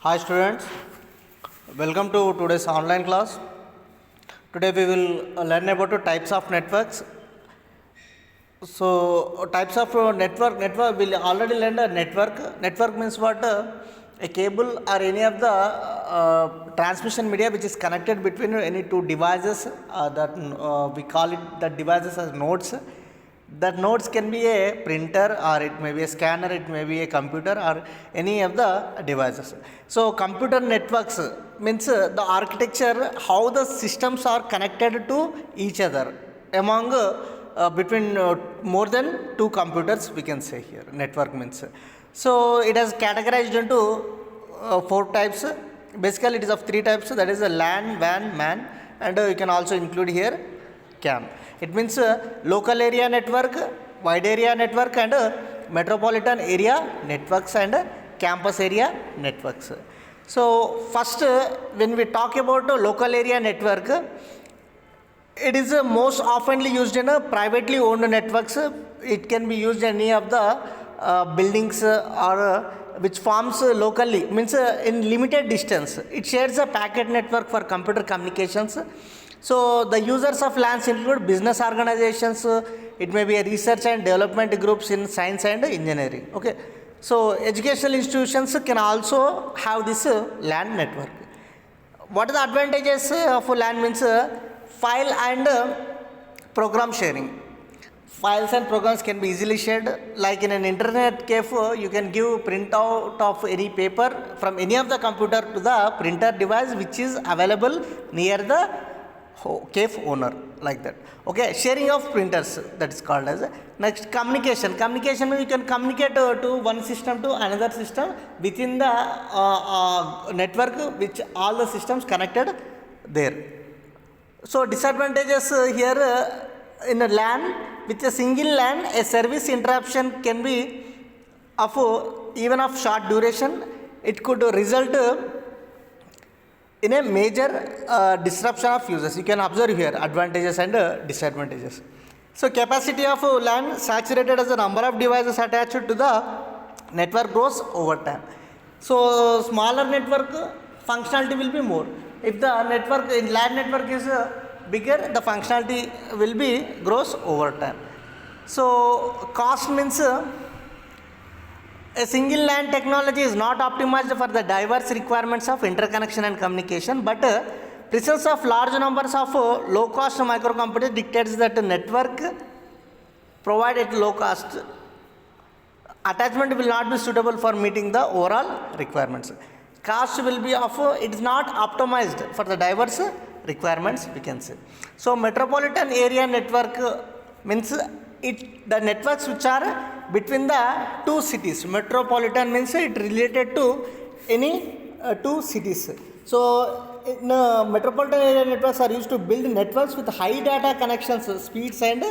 Hi students, welcome to today's online class. Today we will learn about the types of networks. So types of network we already learned a network. Network means what? A cable or any of the transmission media which is connected between any two devices that we call it that devices as nodes. That nodes can be a printer or it may be a scanner, it may be a computer or any of the devices. So computer networks means the architecture, how the systems are connected to each other among between more than two computers, we can say here network means. So it has categorized into four types. Basically it is of three types, that is a LAN, WAN, MAN, and you can also include here CAN. It means local area network, wide area network, and metropolitan area networks and campus area networks. So first when we talk about local area network, it is most oftenly used in privately owned networks. It can be used in any of the buildings or which forms locally, means in limited distance. It shares a packet network for computer communications. So the users of LANs include business organizations, it may be a research and development groups in science and engineering. Okay. So educational institutions can also have this LAN network. What are the advantages of LAN means? File and program sharing. Files and programs can be easily shared. Like in an internet cafe, you can give printout of any paper from any of the computer to the printer device which is available near the cafe owner, like that. Okay, sharing of printers, that is called as. Next, communication. Communication means you can communicate to one system to another system within the network which all the systems connected there. So disadvantages here in a LAN, with a single LAN, a service interruption can be of even of short duration. It could result in a major disruption of users. You can observe here advantages and disadvantages. So capacity of LAN saturated as the number of devices attached to the network grows over time. So smaller network functionality will be more. If the network in LAN network is bigger, the functionality will be grows over time. So cost means a single LAN technology is not optimized for the diverse requirements of interconnection and communication, but presence of large numbers of low cost microcomputers dictates that the network provided at low cost attachment will not be suitable for meeting the overall requirements. Cost will be of it is not optimized for the diverse requirements, we can say. So metropolitan area network means the networks which are between the two cities. Metropolitan means it related to any two cities. So in metropolitan area networks are used to build networks with high data connections, speeds and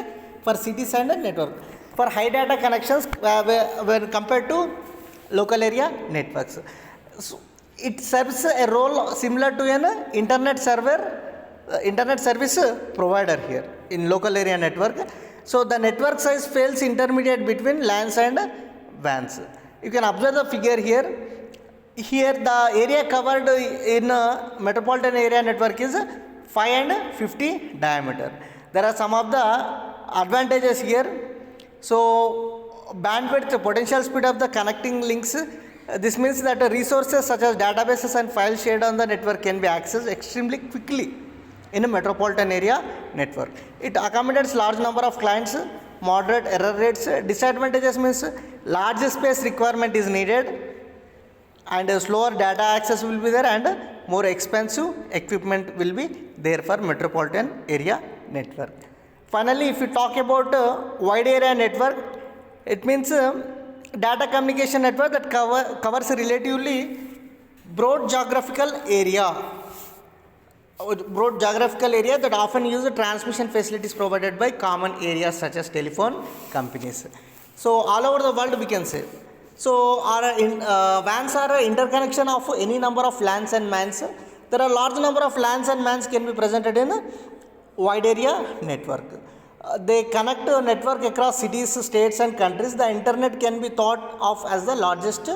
for cities and network. For high data connections when compared to local area networks. So it serves a role similar to an internet service provider here in local area network. So the network size fails intermediate between LANs and WANs. You can observe the figure here. Here the area covered in metropolitan area network is 5 and 50 diameter. There are some of the advantages here. So bandwidth, the potential speed of the connecting links. This means that resources such as databases and files shared on the network can be accessed extremely quickly in a metropolitan area network. It accommodates large number of clients, moderate error rates. Disadvantages means large space requirement is needed and slower data access will be there and more expensive equipment will be there for metropolitan area network. Finally, if we talk about wide area network, it means data communication network that covers a relatively broad geographical area that often use transmission facilities provided by common areas such as telephone companies. So all over the world we can say. So WANs are interconnection of any number of LANs and MANs. There are large number of LANs and MANs can be presented in wide area network. They connect a network across cities, states and countries. The internet can be thought of as the largest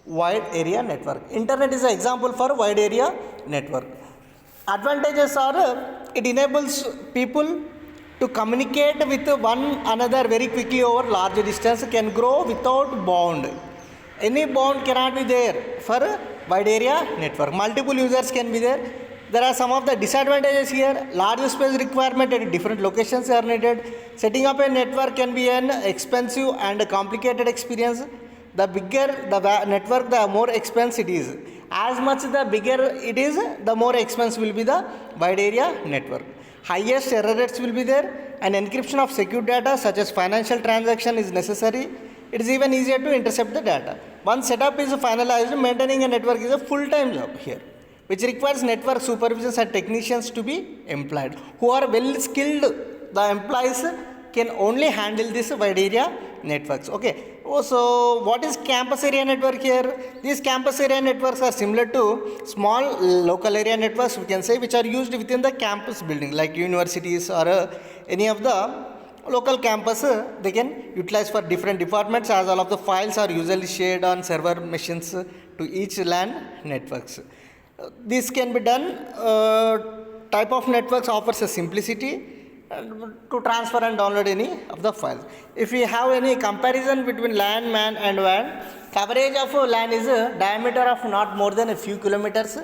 wide area network. Internet is an example for wide area network. Advantages are it enables people to communicate with one another very quickly over large distance, can grow without bound. Any bound cannot be there for wide area network. Multiple users can be there. There are some of the disadvantages here. Large space requirement at different locations are needed. Setting up a network can be an expensive and complicated experience. The bigger the network, the more expensive it is. As much the bigger it is, the more expensive will be the wide area network. Highest error rates will be there, and encryption of secure data such as financial transaction is necessary. It is even easier to intercept the data. Once setup is finalized, maintaining a network is a full-time job here, which requires network supervision and technicians to be employed, who are well skilled. The employees can only handle this wide area networks. Okay. So what is campus area network here? These campus area networks are similar to small local area networks, we can say, which are used within the campus building, like universities or any of the local campus. They can utilize for different departments, as all of the files are usually shared on server machines to each LAN networks. This can be done. Type of networks offers a simplicity to transfer and download any of the files. If we have any comparison between LAN, MAN and WAN, coverage of LAN is a diameter of not more than a few kilometers,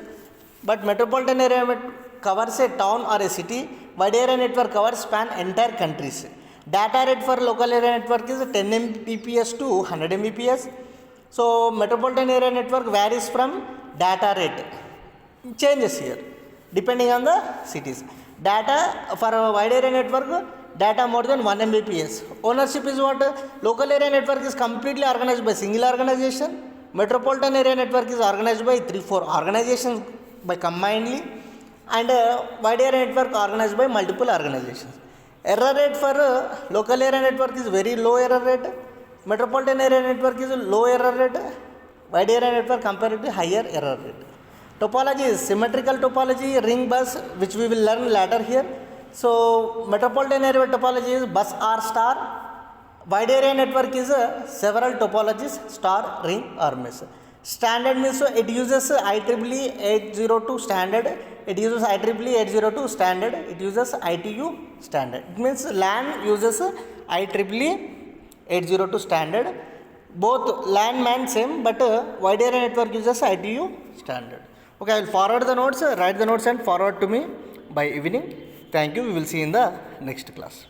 but metropolitan area covers a town or a city. Wide area network covers span entire countries. Data rate for local area network is 10 Mbps to 100 Mbps. So metropolitan area network varies from data rate. Changes here depending on the cities. Data for a wide area network, data more than 1 Mbps. Ownership is what? Local area network is completely organized by single organization. Metropolitan area network is organized by 3-4 organizations by combinedly, and wide area network organized by multiple organizations. Error rate for local area network is very low error rate. Metropolitan area network is low error rate. Wide area network comparatively higher error rate. Topology is symmetrical topology, ring bus, which we will learn later here. So metropolitan area topology is bus R star. Wide area network is several topologies, star, ring or mesh. Standard means it uses IEEE 802 standard. It uses IEEE 802 standard. It uses ITU standard. It means LAN uses IEEE 802 standard. Both LAN, MAN same, but wide area network uses ITU standard. Okay, I will forward the notes, write the notes and forward to me by evening. Thank you. We will see in the next class.